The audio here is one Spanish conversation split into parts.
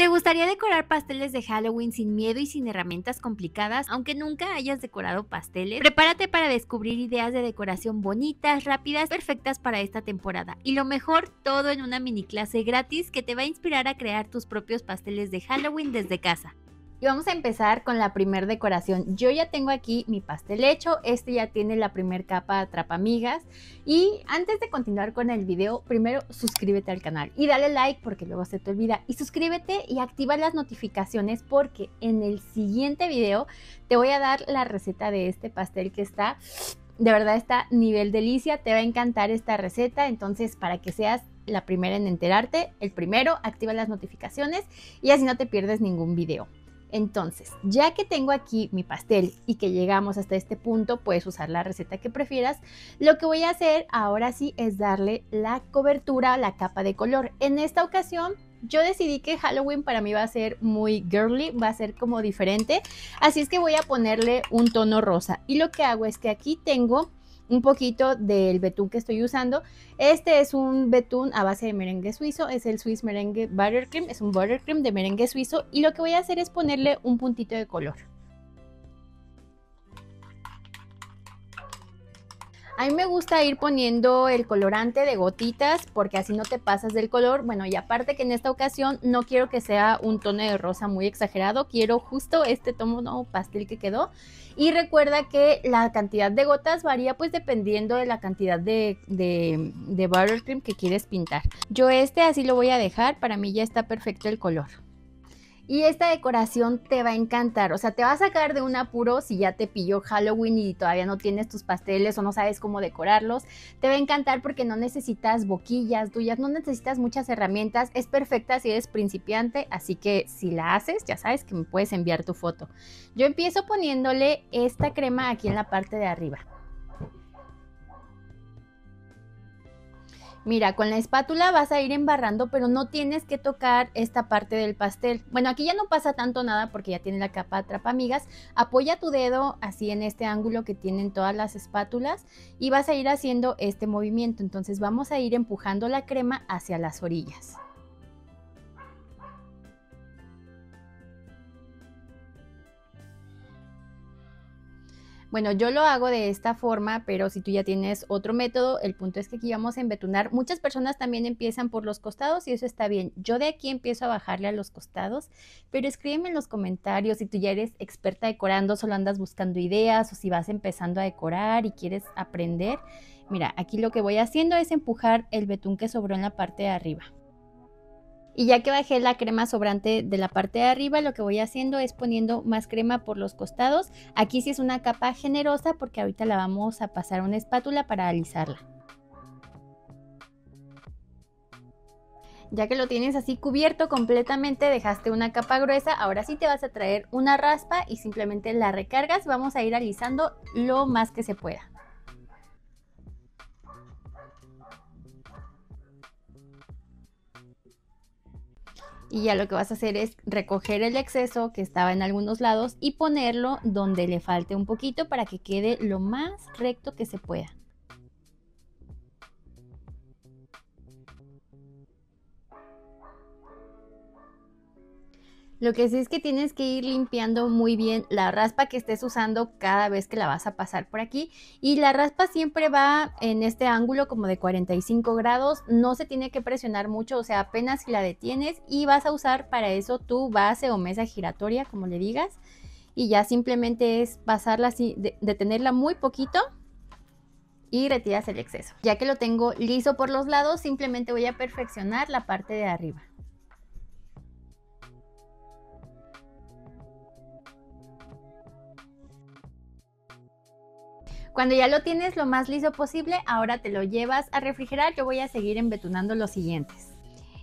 ¿Te gustaría decorar pasteles de Halloween sin miedo y sin herramientas complicadas, aunque nunca hayas decorado pasteles? Prepárate para descubrir ideas de decoración bonitas, rápidas, perfectas para esta temporada. Y lo mejor, todo en una mini clase gratis que te va a inspirar a crear tus propios pasteles de Halloween desde casa. Y vamos a empezar con la primer decoración. Yo ya tengo aquí mi pastel hecho, este ya tiene la primer capa atrapamigas. Y antes de continuar con el video, primero suscríbete al canal y dale like porque luego se te olvida. Y suscríbete y activa las notificaciones porque en el siguiente video te voy a dar la receta de este pastel que está, de verdad está nivel delicia. Te va a encantar esta receta, entonces para que seas la primera en enterarte, el primero, activa las notificaciones y así no te pierdes ningún video. Entonces, ya que tengo aquí mi pastel y que llegamos hasta este punto, puedes usar la receta que prefieras. Lo que voy a hacer ahora sí es darle la cobertura, la capa de color. En esta ocasión, yo decidí que Halloween para mí va a ser muy girly, va a ser como diferente. Así es que voy a ponerle un tono rosa. Y lo que hago es que aquí tengo un poquito del betún que estoy usando. Este es un betún a base de merengue suizo, es el Swiss Merengue Buttercream, es un buttercream de merengue suizo y lo que voy a hacer es ponerle un puntito de color. A mí me gusta ir poniendo el colorante de gotitas porque así no te pasas del color. Bueno, y aparte que en esta ocasión no quiero que sea un tono de rosa muy exagerado, quiero justo este tono pastel que quedó. Y recuerda que la cantidad de gotas varía pues dependiendo de la cantidad de buttercream que quieres pintar. Yo así lo voy a dejar, para mí ya está perfecto el color. Y esta decoración te va a encantar, o sea, te va a sacar de un apuro si ya te pilló Halloween y todavía no tienes tus pasteles o no sabes cómo decorarlos. Te va a encantar porque no necesitas boquillas tuyas, no necesitas muchas herramientas, es perfecta si eres principiante, así que si la haces, ya sabes que me puedes enviar tu foto. Yo empiezo poniéndole esta crema aquí en la parte de arriba. Mira, con la espátula vas a ir embarrando, pero no tienes que tocar esta parte del pastel. Bueno, aquí ya no pasa tanto nada porque ya tiene la capa atrapamigas. Apoya tu dedo así en este ángulo que tienen todas las espátulas y vas a ir haciendo este movimiento. Entonces vamos a ir empujando la crema hacia las orillas. Bueno, yo lo hago de esta forma, pero si tú ya tienes otro método, el punto es que aquí vamos a embetunar. Muchas personas también empiezan por los costados y eso está bien. Yo de aquí empiezo a bajarle a los costados, pero escríbeme en los comentarios si tú ya eres experta decorando, solo andas buscando ideas o si vas empezando a decorar y quieres aprender. Mira, aquí lo que voy haciendo es empujar el betún que sobró en la parte de arriba. Y ya que bajé la crema sobrante de la parte de arriba, lo que voy haciendo es poniendo más crema por los costados. Aquí sí es una capa generosa porque ahorita la vamos a pasar a una espátula para alisarla. Ya que lo tienes así cubierto completamente, dejaste una capa gruesa, ahora sí te vas a traer una raspa y simplemente la recargas. Vamos a ir alisando lo más que se pueda. Y ya lo que vas a hacer es recoger el exceso que estaba en algunos lados y ponerlo donde le falte un poquito para que quede lo más recto que se pueda. Lo que sí es que tienes que ir limpiando muy bien la raspa que estés usando cada vez que la vas a pasar por aquí. Y la raspa siempre va en este ángulo como de 45 grados. No se tiene que presionar mucho, o sea, apenas si la detienes y vas a usar para eso tu base o mesa giratoria, como le digas. Y ya simplemente es pasarla así, detenerla muy poquito y retiras el exceso. Ya que lo tengo liso por los lados, simplemente voy a perfeccionar la parte de arriba. Cuando ya lo tienes lo más liso posible, ahora te lo llevas a refrigerar. Yo voy a seguir embetunando los siguientes.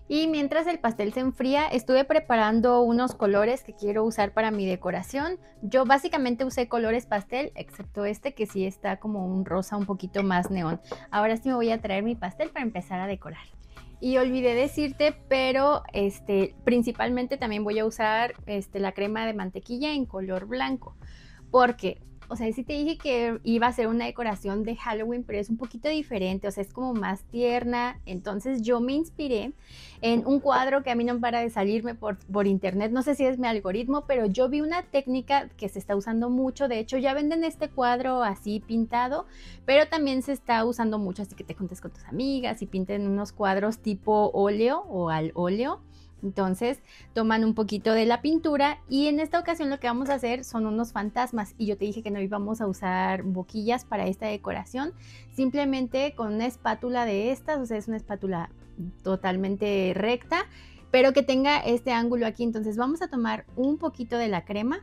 Y mientras el pastel se enfría, estuve preparando unos colores que quiero usar para mi decoración. Yo básicamente usé colores pastel, excepto este que sí está como un rosa un poquito más neón. Ahora sí me voy a traer mi pastel para empezar a decorar. Y olvidé decirte, pero principalmente también voy a usar la crema de mantequilla en color blanco. Porque o sea, sí te dije que iba a ser una decoración de Halloween, pero es un poquito diferente, o sea, es como más tierna. Entonces yo me inspiré en un cuadro que a mí no para de salirme por internet, no sé si es mi algoritmo, pero yo vi una técnica que se está usando mucho. De hecho ya venden este cuadro así pintado, pero también se está usando mucho, así que te juntes con tus amigas y pinten unos cuadros tipo óleo o al óleo. Entonces toman un poquito de la pintura y en esta ocasión lo que vamos a hacer son unos fantasmas, y yo te dije que no íbamos a usar boquillas para esta decoración, simplemente con una espátula de estas, o sea, es una espátula totalmente recta, pero que tenga este ángulo aquí. Entonces vamos a tomar un poquito de la crema.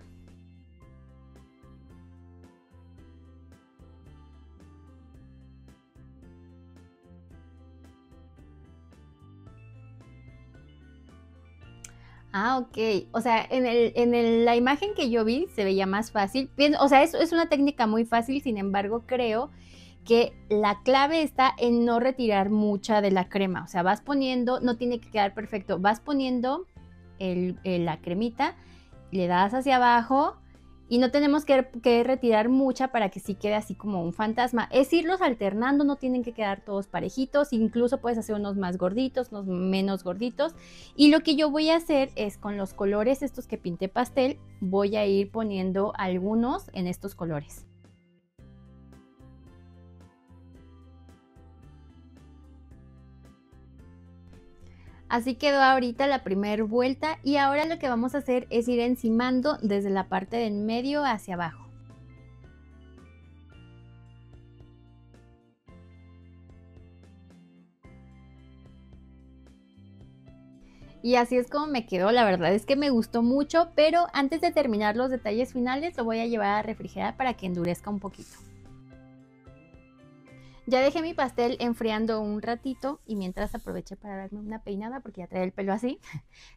Ah, ok. O sea, la imagen que yo vi se veía más fácil. Bien, o sea, es una técnica muy fácil, sin embargo, creo que la clave está en no retirar mucha de la crema. O sea, vas poniendo, no tiene que quedar perfecto, vas poniendo la cremita, le das hacia abajo y no tenemos que retirar mucha para que sí quede así como un fantasma. Es irlos alternando, no tienen que quedar todos parejitos, incluso puedes hacer unos más gorditos, unos menos gorditos. Y lo que yo voy a hacer es con los colores estos que pinté pastel, voy a ir poniendo algunos en estos colores. Así quedó ahorita la primera vuelta, y ahora lo que vamos a hacer es ir encimando desde la parte del medio hacia abajo. Y así es como me quedó. La verdad es que me gustó mucho, pero antes de terminar los detalles finales lo voy a llevar a refrigerar para que endurezca un poquito. Ya dejé mi pastel enfriando un ratito y mientras aproveché para darme una peinada porque ya trae el pelo así.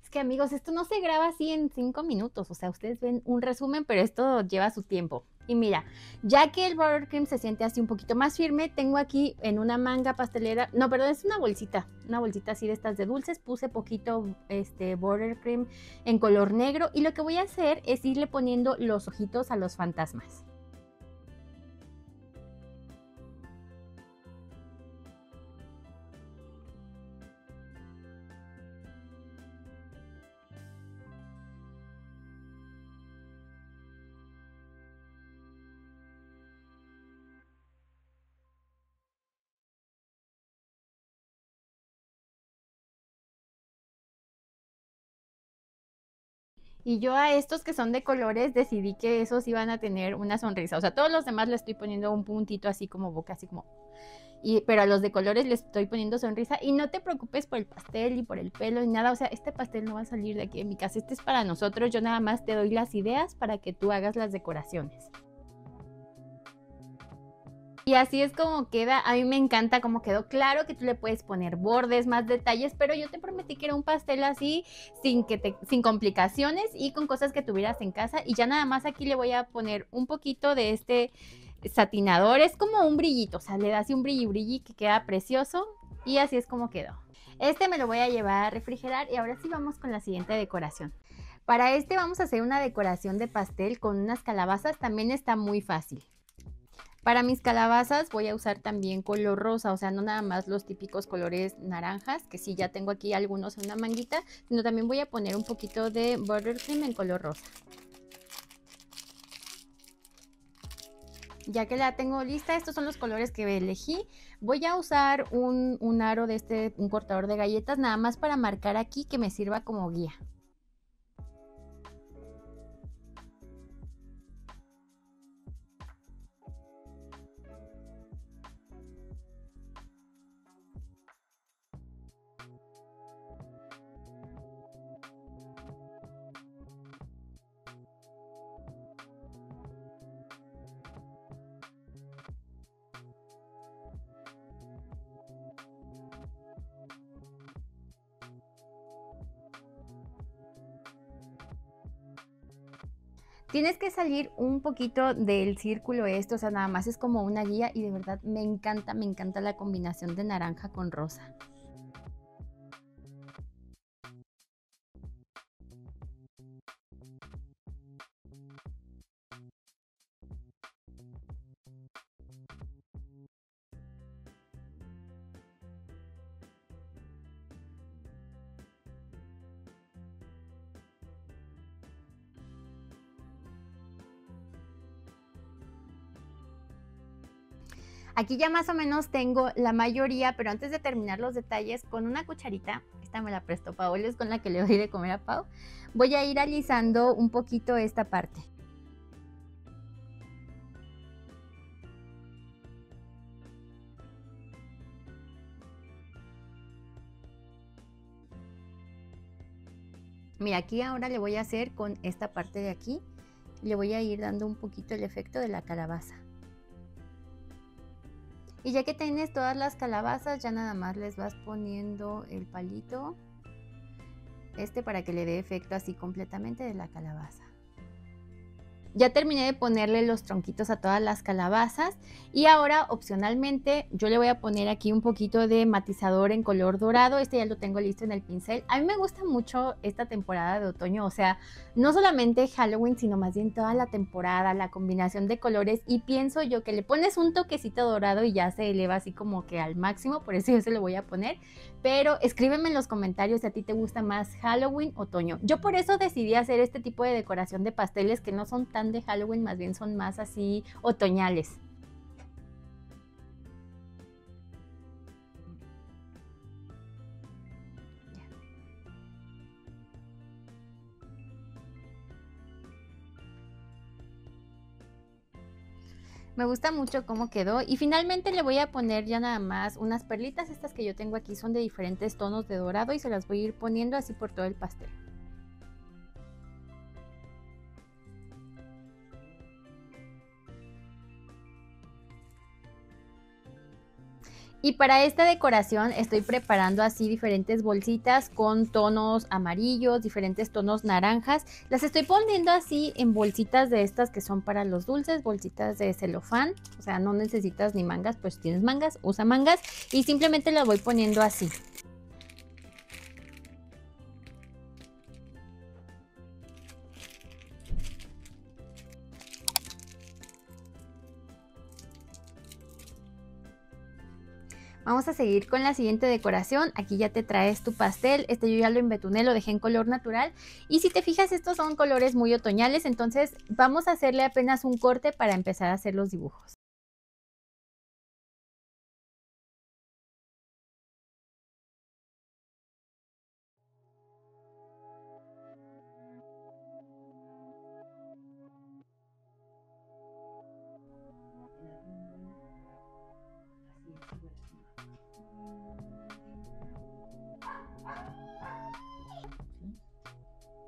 Es que amigos, esto no se graba así en 5 minutos, o sea, ustedes ven un resumen, pero esto lleva su tiempo. Y mira, ya que el buttercream se siente así un poquito más firme, tengo aquí en una manga pastelera, no, perdón, es una bolsita así de estas de dulces, puse poquito buttercream en color negro, y lo que voy a hacer es irle poniendo los ojitos a los fantasmas. Y yo a estos que son de colores decidí que esos iban a tener una sonrisa. O sea, todos los demás le estoy poniendo un puntito así como boca, así como... pero a los de colores les estoy poniendo sonrisa. Y no te preocupes por el pastel y por el pelo y nada. O sea, este pastel no va a salir de aquí de mi casa. Este es para nosotros. Yo nada más te doy las ideas para que tú hagas las decoraciones. Y así es como queda. A mí me encanta cómo quedó. Claro que tú le puedes poner bordes, más detalles, pero yo te prometí que era un pastel así, sin complicaciones y con cosas que tuvieras en casa. Y ya nada más aquí le voy a poner un poquito de este satinador. Es como un brillito, o sea, le da así un brilli que queda precioso. Y así es como quedó. Este me lo voy a llevar a refrigerar y ahora sí vamos con la siguiente decoración. Para este vamos a hacer una decoración de pastel con unas calabazas. También está muy fácil. Para mis calabazas voy a usar también color rosa, o sea, no nada más los típicos colores naranjas, que sí ya tengo aquí algunos en una manguita, sino también voy a poner un poquito de buttercream en color rosa. Ya que la tengo lista, estos son los colores que elegí. Voy a usar un aro de un cortador de galletas, nada más para marcar aquí, que me sirva como guía. Tienes que salir un poquito del círculo esto, o sea, nada más es como una guía, y de verdad me encanta la combinación de naranja con rosa. Aquí ya más o menos tengo la mayoría, pero antes de terminar los detalles, con una cucharita, esta me la prestó Paola, es con la que le doy de comer a Pau, voy a ir alisando un poquito esta parte. Mira, aquí ahora le voy a hacer con esta parte de aquí, le voy a ir dando un poquito el efecto de la calabaza. Y ya que tienes todas las calabazas, ya nada más les vas poniendo el palito, para que le dé efecto así completamente de la calabaza. Ya terminé de ponerle los tronquitos a todas las calabazas y ahora opcionalmente yo le voy a poner aquí un poquito de matizador en color dorado. Ya lo tengo listo en el pincel. A mí me gusta mucho esta temporada de otoño, o sea, no solamente Halloween, sino más bien toda la temporada, la combinación de colores, y pienso yo que le pones un toquecito dorado y ya se eleva así como que al máximo, por eso yo se lo voy a poner. Pero escríbeme en los comentarios si a ti te gusta más Halloween o otoño. Yo por eso decidí hacer este tipo de decoración de pasteles que no son tan de Halloween, más bien son más así otoñales. Me gusta mucho cómo quedó y finalmente le voy a poner ya nada más unas perlitas. Estas que yo tengo aquí son de diferentes tonos de dorado y se las voy a ir poniendo así por todo el pastel. Y para esta decoración estoy preparando así diferentes bolsitas con tonos amarillos, diferentes tonos naranjas. Las estoy poniendo así en bolsitas de estas que son para los dulces, bolsitas de celofán. O sea, no necesitas ni mangas, pues si tienes mangas, usa mangas. Y simplemente las voy poniendo así. Vamos a seguir con la siguiente decoración. Aquí ya te traes tu pastel. Yo ya lo embetuné, lo dejé en color natural. Y si te fijas, estos son colores muy otoñales. Entonces vamos a hacerle apenas un corte para empezar a hacer los dibujos.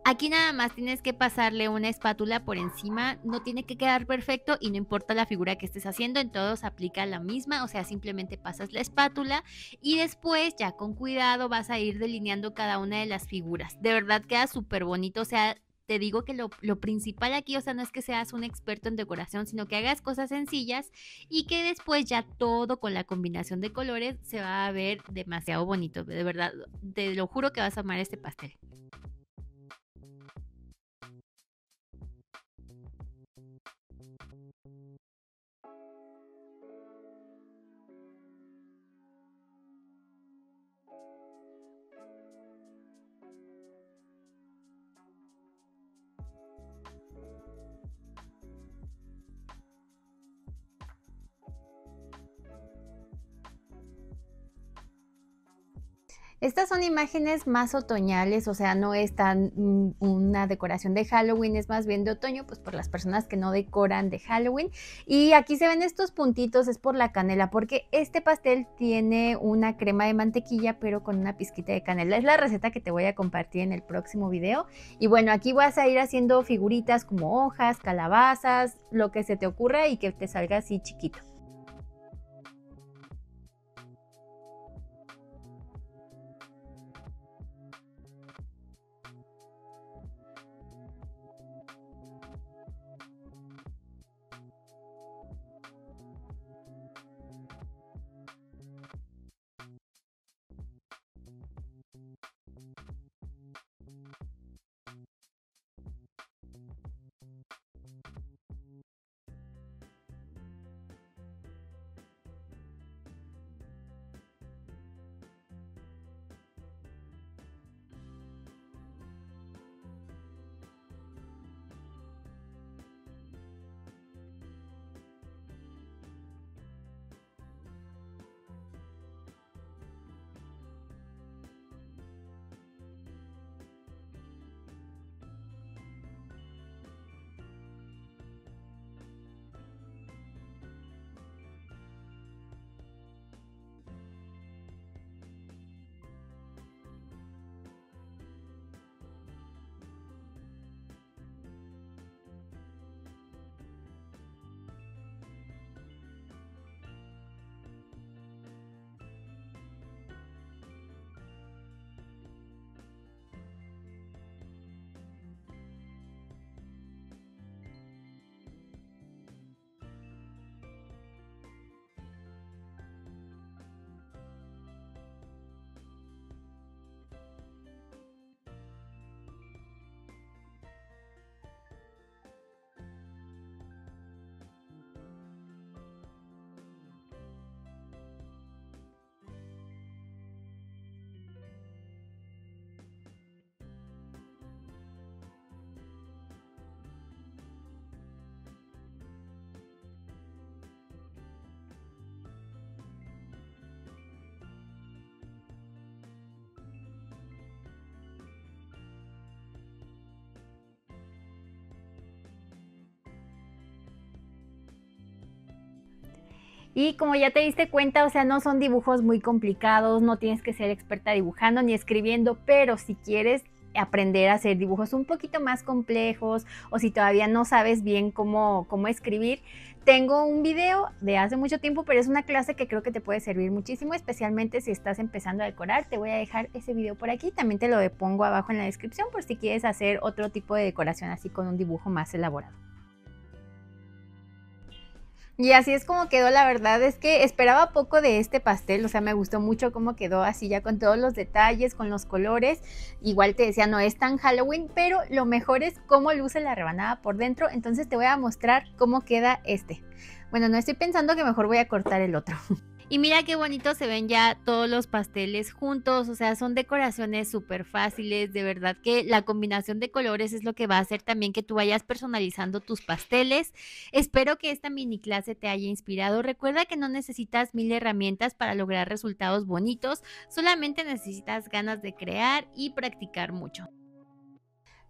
Aquí nada más tienes que pasarle una espátula por encima, no tiene que quedar perfecto y no importa la figura que estés haciendo, en todos aplica la misma, o sea, simplemente pasas la espátula y después ya con cuidado vas a ir delineando cada una de las figuras. De verdad queda súper bonito, o sea, te digo que lo principal aquí, o sea, no es que seas un experto en decoración, sino que hagas cosas sencillas y que después ya todo con la combinación de colores se va a ver demasiado bonito. De verdad, te lo juro que vas a amar este pastel. Estas son imágenes más otoñales, o sea, no es tan una decoración de Halloween, es más bien de otoño, pues por las personas que no decoran de Halloween. Y aquí se ven estos puntitos, es por la canela, porque este pastel tiene una crema de mantequilla, pero con una pizquita de canela. Es la receta que te voy a compartir en el próximo video. Y bueno, aquí vas a ir haciendo figuritas como hojas, calabazas, lo que se te ocurra y que te salga así chiquito. Y como ya te diste cuenta, o sea, no son dibujos muy complicados, no tienes que ser experta dibujando ni escribiendo, pero si quieres aprender a hacer dibujos un poquito más complejos o si todavía no sabes bien cómo escribir, tengo un video de hace mucho tiempo, pero es una clase que creo que te puede servir muchísimo, especialmente si estás empezando a decorar. Te voy a dejar ese video por aquí, también te lo pongo abajo en la descripción por si quieres hacer otro tipo de decoración así con un dibujo más elaborado. Y así es como quedó, la verdad es que esperaba poco de este pastel, o sea, me gustó mucho cómo quedó así ya con todos los detalles, con los colores. Igual te decía, no es tan Halloween, pero lo mejor es cómo luce la rebanada por dentro, entonces te voy a mostrar cómo queda este. Bueno, no estoy pensando que mejor voy a cortar el otro. Y mira qué bonito se ven ya todos los pasteles juntos, o sea, son decoraciones súper fáciles, de verdad que la combinación de colores es lo que va a hacer también que tú vayas personalizando tus pasteles. Espero que esta mini clase te haya inspirado. Recuerda que no necesitas mil herramientas para lograr resultados bonitos, solamente necesitas ganas de crear y practicar mucho.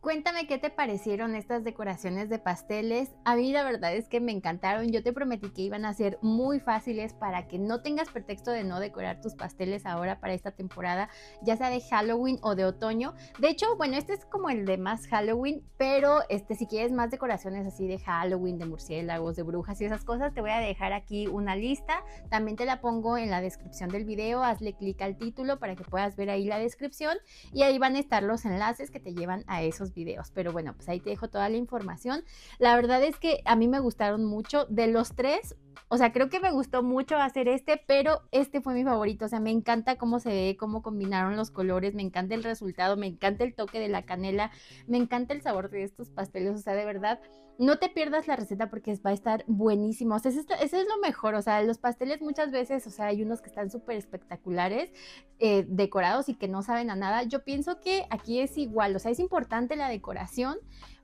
Cuéntame qué te parecieron estas decoraciones de pasteles. A mí la verdad es que me encantaron. Yo te prometí que iban a ser muy fáciles para que no tengas pretexto de no decorar tus pasteles ahora para esta temporada, ya sea de Halloween o de otoño. De hecho, bueno, este es como el de más Halloween, pero si quieres más decoraciones así de Halloween, de murciélagos, de brujas y esas cosas, te voy a dejar aquí una lista. También te la pongo en la descripción del video. Hazle clic al título para que puedas ver ahí la descripción y ahí van a estar los enlaces que te llevan a esos videos. Pero bueno, pues ahí te dejo toda la información. La verdad es que a mí me gustaron mucho. De los tres, o sea, creo que me gustó mucho hacer pero este fue mi favorito. O sea, me encanta cómo se ve, cómo combinaron los colores, me encanta el resultado, me encanta el toque de la canela, me encanta el sabor de estos pasteles. O sea, de verdad, no te pierdas la receta porque va a estar buenísimo. O sea, eso es lo mejor. O sea, los pasteles muchas veces, o sea, hay unos que están súper espectaculares, decorados y que no saben a nada. Yo pienso que aquí es igual. O sea, es importante la decoración,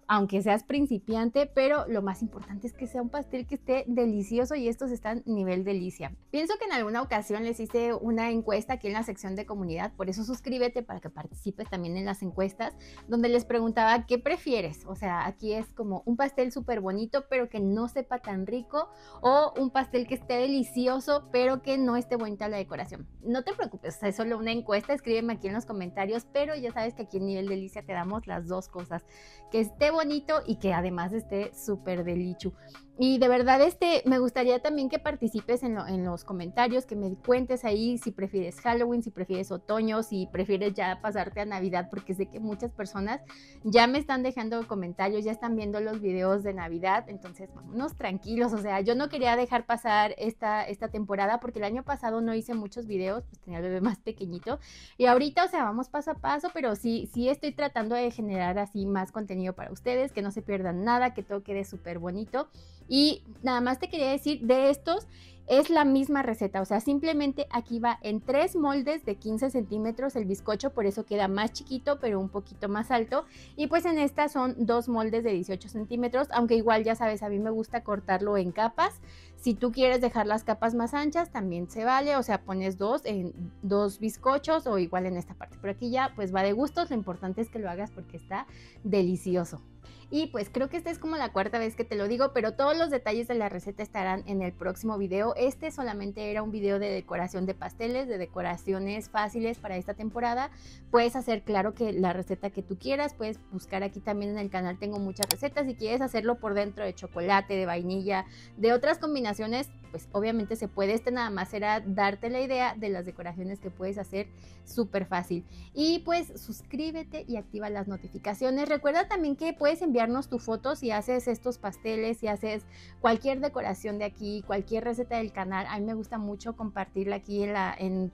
aunque seas principiante, pero lo más importante es que sea un pastel que esté delicioso y estos están nivel delicia. Pienso que en alguna ocasión les hice una encuesta aquí en la sección de comunidad, por eso suscríbete para que participes también en las encuestas, donde les preguntaba qué prefieres. O sea, aquí es como un pastel súper bonito pero que no sepa tan rico, o un pastel que esté delicioso pero que no esté bonita la decoración. No te preocupes, o sea, es solo una encuesta, escríbeme aquí en los comentarios, pero ya sabes que aquí en Nivel Delicia te damos las dos cosas, que esté bonito y que además esté súper delichu. Y de verdad me gustaría también que participes en los comentarios, que me cuentes ahí si prefieres Halloween, si prefieres otoño, si prefieres ya pasarte a Navidad, porque sé que muchas personas ya me están dejando comentarios, ya están viendo los videos de Navidad, entonces vámonos tranquilos. O sea, yo no quería dejar pasar esta temporada porque el año pasado no hice muchos videos, pues tenía el bebé más pequeñito, y ahorita, o sea, vamos paso a paso, pero sí estoy tratando de generar así más contenido para ustedes, que no se pierdan nada, que todo quede súper bonito. Y nada más te quería decir, de estos es la misma receta, o sea, simplemente aquí va en 3 moldes de 15 centímetros el bizcocho, por eso queda más chiquito pero un poquito más alto, y pues en esta son 2 moldes de 18 centímetros, aunque igual ya sabes, a mí me gusta cortarlo en capas. Si tú quieres dejar las capas más anchas también se vale, o sea, pones 2 en 2 bizcochos o igual en esta parte, pero aquí ya pues va de gustos, lo importante es que lo hagas porque está delicioso. Y pues creo que esta es como la 4ª vez que te lo digo, pero todos los detalles de la receta estarán en el próximo video. Este solamente era un video de decoración de pasteles, de decoraciones fáciles para esta temporada. Puedes hacer, claro, que la receta que tú quieras, puedes buscar aquí también en el canal, tengo muchas recetas. Si quieres hacerlo por dentro de chocolate, de vainilla, de otras combinaciones, pues obviamente se puede. Nada más era darte la idea de las decoraciones que puedes hacer súper fácil. Y pues suscríbete y activa las notificaciones. Recuerda también que puedes enviarnos tu foto si haces estos pasteles, si haces cualquier decoración de aquí, cualquier receta del canal. A mí me gusta mucho compartirla aquí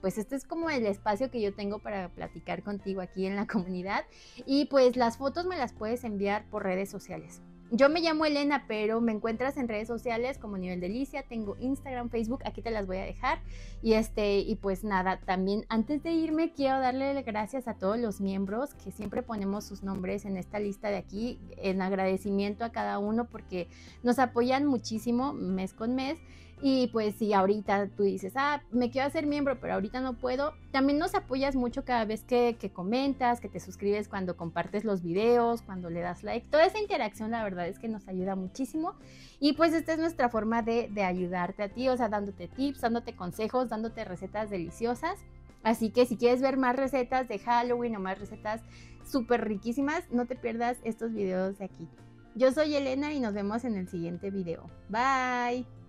pues este es como el espacio que yo tengo para platicar contigo aquí en la comunidad. Y pues las fotos me las puedes enviar por redes sociales. Yo me llamo Elena, pero me encuentras en redes sociales como Nivel Delicia, tengo Instagram, Facebook, aquí te las voy a dejar. Y pues nada, también antes de irme quiero darle gracias a todos los miembros que siempre ponemos sus nombres en esta lista de aquí, en agradecimiento a cada uno porque nos apoyan muchísimo mes con mes. Y pues si ahorita tú dices, me quiero hacer miembro, pero ahorita no puedo, también nos apoyas mucho cada vez que comentas, que te suscribes cuando compartes los videos, cuando le das like. Toda esa interacción la verdad es que nos ayuda muchísimo. Y pues esta es nuestra forma de ayudarte a ti, o sea, dándote tips, dándote consejos, dándote recetas deliciosas. Así que si quieres ver más recetas de Halloween o más recetas súper riquísimas, no te pierdas estos videos de aquí. Yo soy Elena y nos vemos en el siguiente video. Bye.